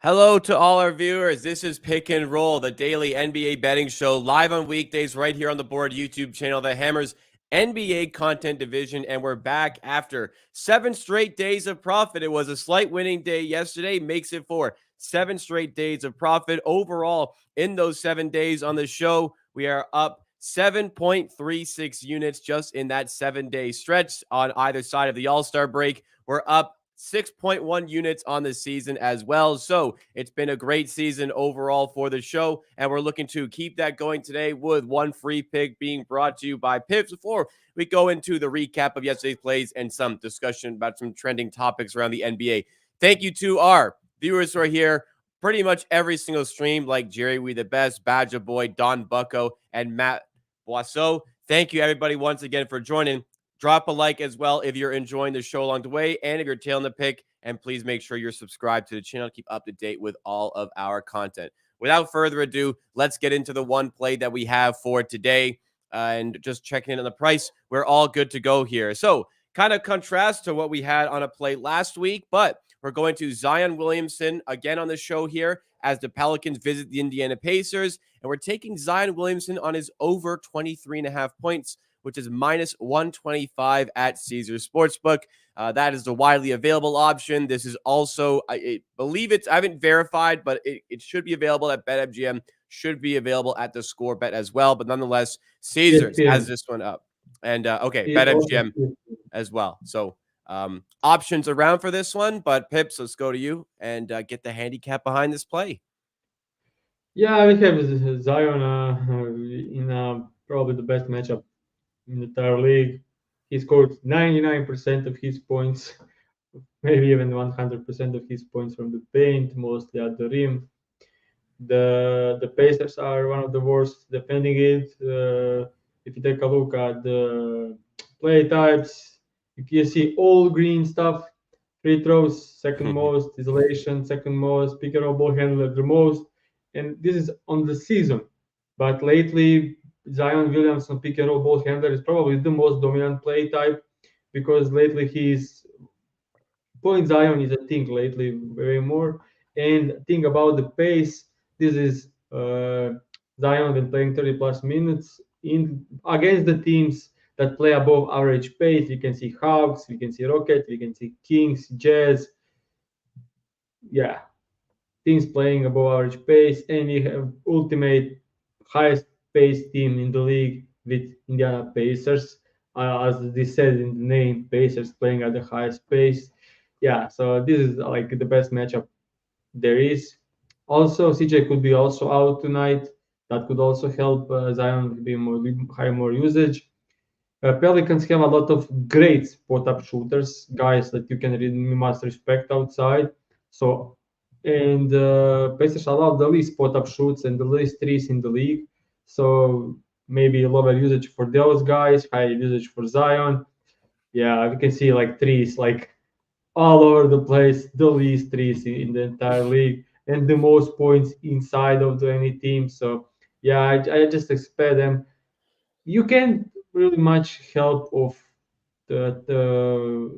Hello to all our viewers. This is Pick and Roll, the daily NBA betting show, live on weekdays right here on the Board YouTube channel that hammers NBA content division. And we're back after 7 straight days of profit. It was a slight winning day yesterday, makes it for 7 straight days of profit. Overall, in those 7 days on the show, we are up 7.36 units just in that 7-day stretch on either side of the All-Star break. We're up 6.1 units on the season as well. So it's been a great season overall for the show, and we're looking to keep that going today with one free pick being brought to you by Pips. Before we go into the recap of yesterday's plays and some discussion about some trending topics around the NBA, thank you to our viewers who are here pretty much every single stream, like Jerry We the Best, Badger Boy, Don Bucko, and Matt Boisseau. Thank you, everybody, once again for joining. Drop a like as well if you're enjoying the show along the way and if you're tailing the pick. And please make sure you're subscribed to the channel to keep up to date with all of our content. Without further ado, let's get into the one play that we have for today. And just checking in on the price, we're all good to go here. So kind of contrast to what we had on a play last week, but we're going to Zion Williamson again on the show here as the Pelicans visit the Indiana Pacers. And we're taking Zion Williamson on his over 23.5 points, which is minus 125 at Caesars Sportsbook. That is the widely available option. This is also, I believe I haven't verified, but it should be available at BetMGM, should be available at the Score Bet as well. But nonetheless, Caesars has this one up. And okay, BetMGM as well. So options around for this one. But Pips, let's go to you and get the handicap behind this play. Yeah, we have Zion in probably the best matchup in the entire league. He scored 99% of his points, maybe even 100% of his points from the paint, mostly at the rim. The Pacers are one of the worst defending it. If you take a look at the play types, you can see all green stuff. Free throws, second most. Isolation, second most. Pick and roll ball handler, the most. And this is on the season. But lately, Zion Williamson pick and roll ball handler is probably the most dominant play type because lately he's point Zion is a thing lately way more. And think about the pace. This is Zion been playing 30 plus minutes in against the teams that play above average pace. We can see Hawks, we can see Rockets, we can see Kings, Jazz. Yeah, teams playing above average pace, and we have ultimate highest pace team in the league with Indiana Pacers. As they said in the name, Pacers playing at the highest pace. Yeah, so this is like the best matchup there is. Also, CJ could be also out tonight. That could also help Zion be more usage. Pelicans have a lot of great spot up shooters, guys that you can really must respect outside. So, and Pacers allow the least spot up shoots and the least threes in the league. So maybe lower usage for those guys, high usage for Zion. Yeah, we can see like threes like all over the place, the least threes in the entire league, and the most points inside of any team. So yeah, I just expect them. You can really much help of the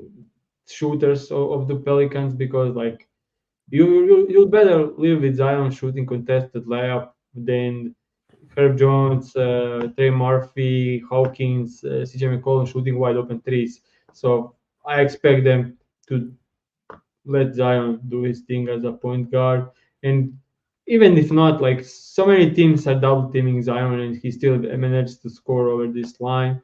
shooters of the Pelicans because like you'll better live with Zion shooting contested layup than Herb Jones, Trey Murphy, Hawkins, CJ McCollum shooting wide open threes. So I expect them to let Zion do his thing as a point guard. And even if not, like so many teams are double teaming Zion and he still managed to score over this line.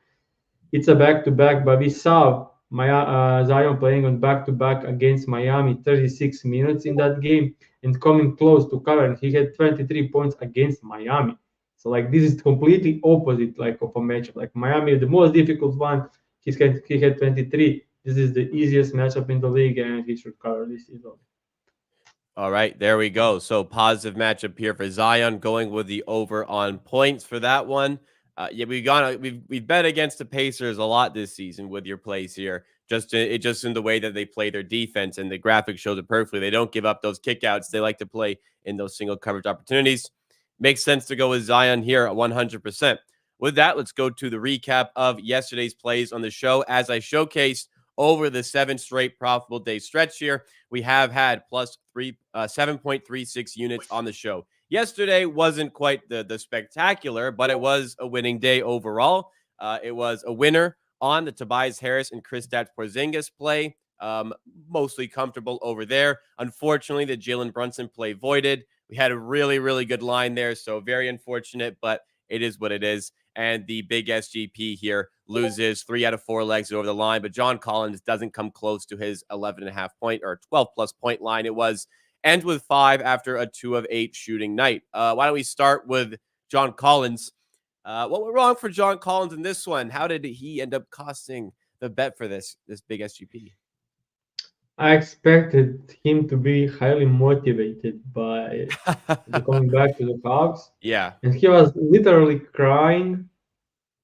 It's a back to back, but we saw Zion playing on back to back against Miami 36 minutes in that game and coming close to cover. And he had 23 points against Miami. So like this is completely opposite like of a matchup. Like Miami, the most difficult one, he had 23. This is the easiest matchup in the league, and he should cover this easily. All right, there we go. So positive matchup here for Zion, going with the over on points for that one. Yeah, we've bet against the Pacers a lot this season with your plays here. Just in the way that they play their defense, and the graphic shows it perfectly. They don't give up those kickouts. They like to play in those single coverage opportunities. Makes sense to go with Zion here at 100%. With that, let's go to the recap of yesterday's plays on the show. As I showcased over the 7 straight profitable day stretch here. We have had plus 7.36 units on the show. Yesterday wasn't quite the spectacular, but it was a winning day overall. It was a winner on the Tobias Harris and Kristaps Porzingis play. Mostly comfortable over there. Unfortunately, the Jalen Brunson play voided. We had a really, really good line there, so very unfortunate, but it is what it is. And the big SGP here loses 3 out of 4 legs over the line, but John Collins doesn't come close to his 11.5 point or 12+ point line. It was ends with 5 after a 2 of 8 shooting night. Why don't we start with John Collins? What went wrong for John Collins in this one? How did he end up costing the bet for this big SGP? I expected him to be highly motivated by coming back to the Hawks, Yeah, and he was literally crying,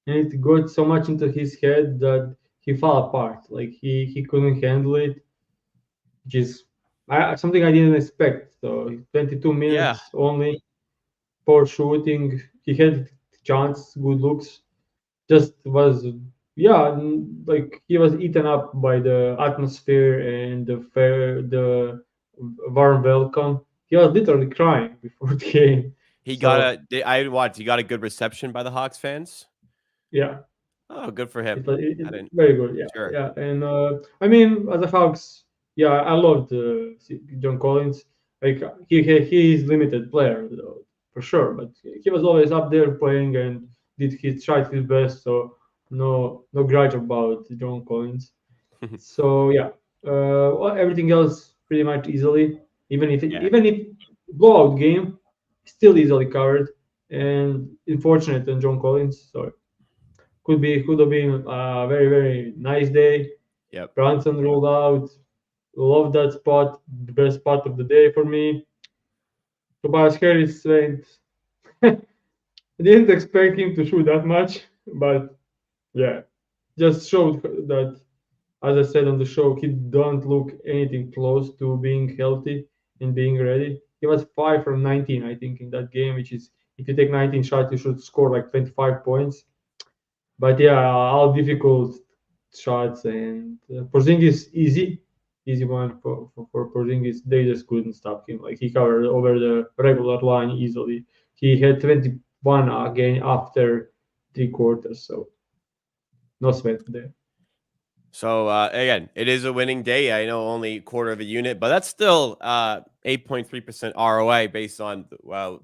and it got so much into his head that he fell apart. Like he couldn't handle it, which is something I didn't expect. So 22 yeah. minutes only, poor shooting. He had chance, good looks, just was like he was eaten up by the atmosphere and the warm welcome. He was literally crying before the game. He got So a. I watched. He got a good reception by the Hawks fans. yeah, Oh, good for him. I it's didn't. very good. Yeah, Sure. yeah. And I mean, as a Hawks, yeah, I loved John Collins. Like he is limited player though, for sure, but he was always up there playing and he tried his best. So no grudge about John Collins. So yeah, well, everything else pretty much easily. Yeah. Even if blowout game, still easily covered. And unfortunate on John Collins. So could have been a very nice day. Yep. Brunson rolled out. Love that spot. The best spot of the day for me. Tobias Harris went. I didn't expect him to shoot that much, but yeah, just showed that, as I said on the show, he don't look anything close to being healthy and being ready. He was 5 from 19, I think, in that game, which is if you take 19 shots, you should score like 25 points. But yeah, all difficult shots and Porzingis easy one for Porzingis. They just couldn't stop him. Like he covered over the regular line easily. He had 21 again after 3 quarters, so no sweat there. So again, it is a winning day. I know only quarter of a unit, but that's still 8.3% ROI based on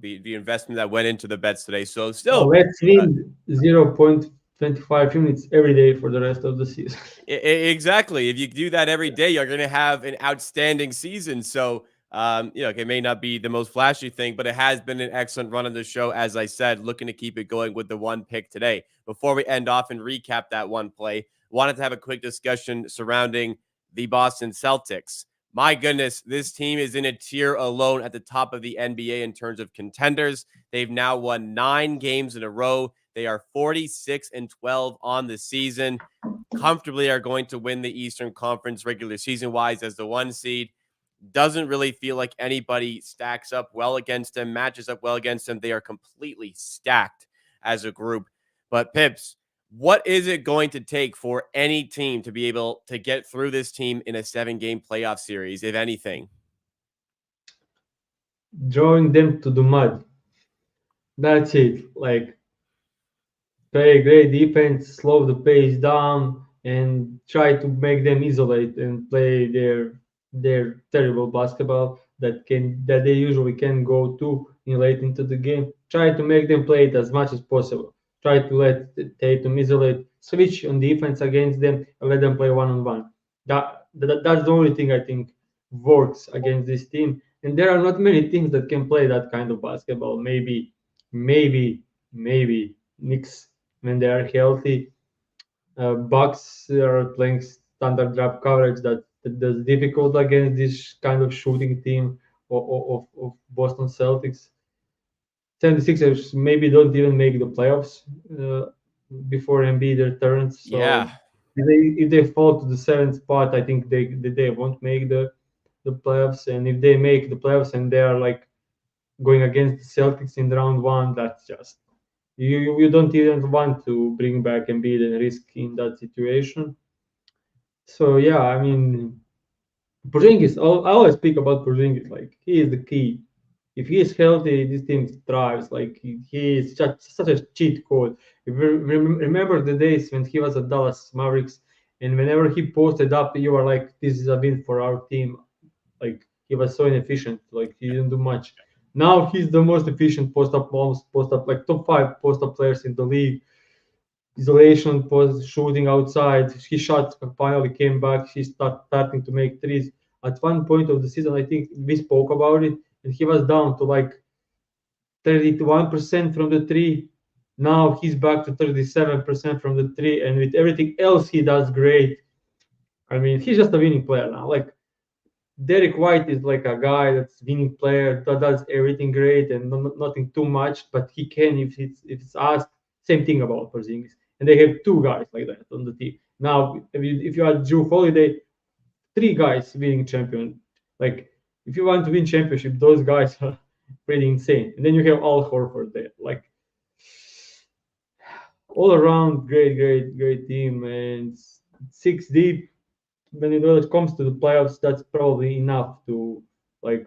the investment that went into the bets today. So still, Let's uh, win 0.25 units every day for the rest of the season. exactly. If you do that every day, you're going to have an outstanding season. So, it may not be the most flashy thing, but it has been an excellent run on the show. As I said, looking to keep it going with the one pick today. Before we end off and recap that one play, wanted to have a quick discussion surrounding the Boston Celtics. My goodness, this team is in a tier alone at the top of the NBA in terms of contenders. They've now won 9 games in a row. They are 46-12 on the season, comfortably are going to win the Eastern Conference regular season wise as the 1 seed. Doesn't really feel like anybody stacks up well against them, matches up well against them. They are completely stacked as a group. But Pips, what is it going to take for any team to be able to get through this team in a 7-game playoff series, if anything? Drawing them to the mud. That's it. Like play great defense, slow the pace down, and try to make them isolate and play their terrible basketball that they usually can go to in late into the game. Try to make them play it as much as possible. Try to let Tatum isolate, switch on defense against them, and let them play one on one. That's the only thing I think works against this team. And there are not many teams that can play that kind of basketball. Maybe Knicks when they are healthy. Bucks are playing standard drop coverage that's difficult against this kind of shooting team of Boston Celtics. 76ers maybe don't even make the playoffs before Embiid returns. Yeah. So if they fall to the seventh spot, I think they won't make the playoffs. And if they make the playoffs and they are like going against the Celtics in round one, that's just you don't even want to bring back Embiid and risk in that situation. So yeah, I mean, Porzingis. I always speak about Porzingis. Like he is the key. If he is healthy, this team thrives. Like he is such a cheat code. If you remember the days when he was at Dallas Mavericks, and whenever he posted up, you are like, "This is a win for our team." Like he was so inefficient. Like he didn't do much. Now he's the most efficient post up, like top five post up players in the league. Isolation, post shooting outside. His shot finally came back. He starting to make threes. At one point of the season, I think we spoke about it, and he was down to like 31% from the three. Now he's back to 37% from the three, and with everything else he does great. I mean, he's just a winning player now. Like Derek White is like a guy that's winning player that does everything great and nothing too much, but he can if it's asked. Same thing about Porzingis, and they have two guys like that on the team. Now, if you add Drew Holiday, three guys winning champion. Like if you want to win championship, those guys are pretty insane. And then you have Al Horford there, like all around great team and six deep when it comes to the playoffs, that's probably enough to like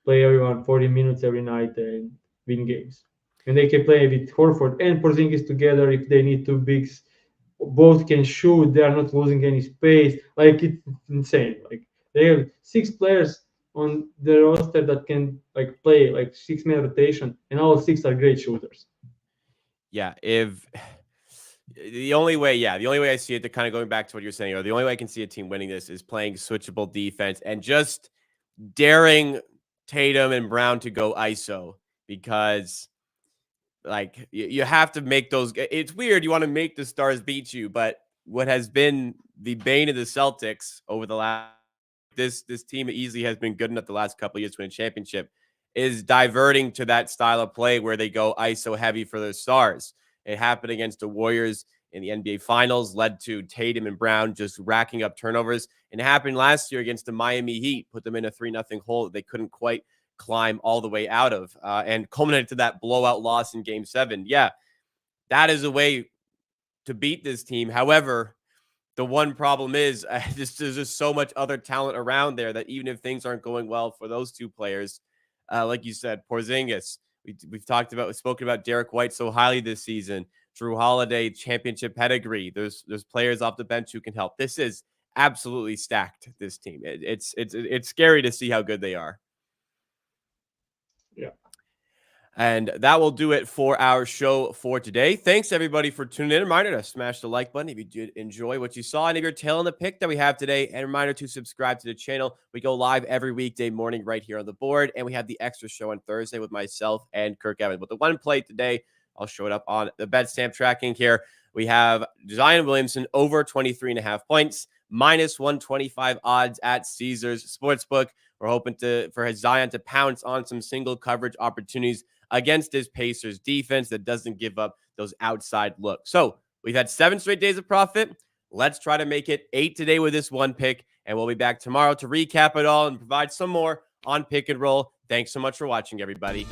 play everyone 40 minutes every night and win games. And they can play with Horford and Porzingis together if they need two bigs. Both can shoot. They are not losing any space. Like it's insane. Like they have six players on the roster that can like play like 6 man rotation, and all six are great shooters. Yeah, if the only way, the only way I see it, to kind of going back to what you're saying, or the only way I can see a team winning this is playing switchable defense and just daring Tatum and Brown to go ISO, because like you have to make those. It's weird. You want to make the stars beat you, but what has been the bane of the Celtics over the last, this team easily has been good enough the last couple of years to win a championship, is diverting to that style of play where they go ISO heavy for their stars. It happened against the Warriors in the NBA Finals, led to Tatum and Brown just racking up turnovers. And it happened last year against the Miami Heat, put them in a 3-0 hole that they couldn't quite climb all the way out of, and culminated to that blowout loss in Game 7. Yeah, that is a way to beat this team. However, the one problem is there's just so much other talent around there that even if things aren't going well for those two players, like you said, Porzingis, we've spoken about Derek White so highly this season. Drew Holiday, championship pedigree. There's players off the bench who can help. This is absolutely stacked. This team, it's scary to see how good they are. Yeah. And that will do it for our show for today. Thanks, everybody, for tuning in. Reminder to smash the like button if you did enjoy what you saw and if you're tailing the pick that we have today. And reminder to subscribe to the channel. We go live every weekday morning right here on the board. And we have the extra show on Thursday with myself and Kirk Evans. But the one play today, I'll show it up on the bet stamp tracking here. We have Zion Williamson over 23.5 points, minus 125 odds at Caesars Sportsbook. We're hoping for Zion to pounce on some single coverage opportunities against this Pacers defense that doesn't give up those outside looks. So we've had 7 straight days of profit. Let's try to make it 8 today with this one pick, and we'll be back tomorrow to recap it all and provide some more on Pick and Roll. Thanks so much for watching, everybody.